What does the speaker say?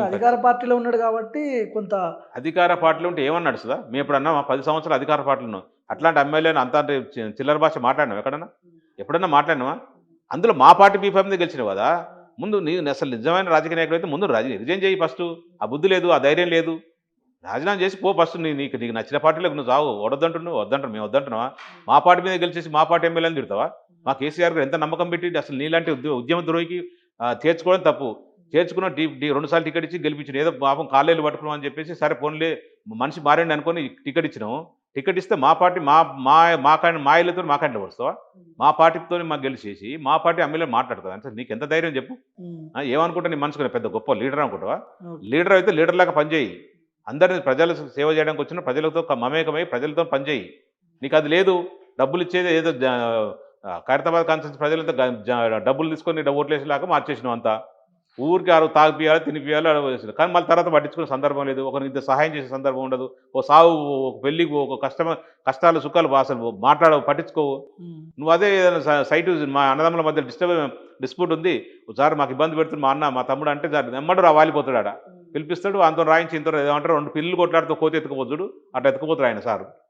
అధికార పార్టీలో ఉన్నాడు కాబట్టి కొంత అధికార పార్టీలో ఉంటే ఏమన్నా నడుస్తదా? మేము ఎప్పుడన్నా 10 సంవత్సరాలు అధికార పార్టీలో ఉన్నాం. అట్లాంటి ఎమ్మెల్యేని అంత అంటే చిల్లర భాష మాట్లాడినావా ఎక్కడన్నా? ఎప్పుడన్నా మాట్లాడినావా? అందులో మా పార్టీ బీఫామ్ మీద గెలిచినావు గదా! ముందు అసలు నిజమైన రాజకీయ నాయకుడైతే ముందు రిజైన్ చెయ్యి ఫస్టు. ఆ బుద్ధి లేదు, ఆ ధైర్యం లేదు. రాజీనామా చేసి పో ఫస్ట్ నీకు నచ్చిన పార్టీలోకి నువ్వు సావు. వద్దంటున్నావు, వద్దంటున్నావు. మేము వద్దంటున్నావా? మా పార్టీ మీద గెలిచేసి మా పార్టీ ఎమ్మెల్యేని తిడతావా? మా కేసీఆర్ గారు ఎంత నమ్మకం పెట్టి అసలు నీలాంటి ఉద్యమ ద్రోహికి చేర్చుకోవడం తప్పు. చేర్చుకున్న 2 సార్లు టికెట్ ఇచ్చి గెలిపించినావు. ఏదో పాపం కాళ్ళేళ్ళు పట్టుకున్నాం అని చెప్పేసి సరే పోనీలే మనిషి మారిండు అనుకోని టికెట్ ఇచ్చినాము. టికెట్ ఇస్తే మా పార్టీ మా మా మా ఇళ్ళతో మా కంటే వస్తావా? మా పార్టీతోని మాకు గెలిచేసి మా పార్టీ ఎమ్మెల్యేని మాట్లాడతావా? అంటే నీకెంత ధైర్యం చెప్పు? హ్మ్. ఏమనుకుంటా నీ మనసుకునే పెద్ద గొప్ప లీడర్ అనుకుంటావా? ఓకే. లీడర్ అయితే లీడర్‌లాగా పనిచేయి. అందరిని ప్రజల సేవ చేయడానికి వచ్చిన ప్రజలతో మమేకమై ప్రజలతో పనిచేయి. నీకది లేదు. డబ్బులిచ్చేది ఏదో ఖైరతాబాద్ కాన్స్టిట్యూన్సీ ప్రజలంతా డబ్బులు తీసుకొని ఓట్లేసేలాగా మార్చేసినావు అంతా. ఊరికే తాగిపియాలి, తినిపియాలి కానీ మళ్ళీ తర్వాత పట్టించుకునే సందర్భం లేదు. ఒకరికి ఇంత సహాయం చేసే సందర్భం ఉండదు. ఓ సావు, ఒక పెళ్ళికి, ఒక కష్టాలు, సుఖాలు అసలు మాట్లాడవు, పట్టించుకోవు. హ్మ్. నువ్వు అదే ఏదైనా సైటు మా అన్నదమ్ముల మధ్య డిస్ప్యూట్ ఉంది. ఒకసారి మాకు ఇబ్బంది పెడుతుంది మా అన్న, మా తమ్ముడు అంటే ఎమ్మటే వాలిపోతాడు ఆడ. పిలిపిస్తాడు. అంతో రాయించి ఇంతో ఏమంటారు 2 పిల్లులు కొట్లాడితే కోతి ఎత్తుకుపోతాడు. అట్లా ఎత్తుకుపోతాడు ఆయన సారు.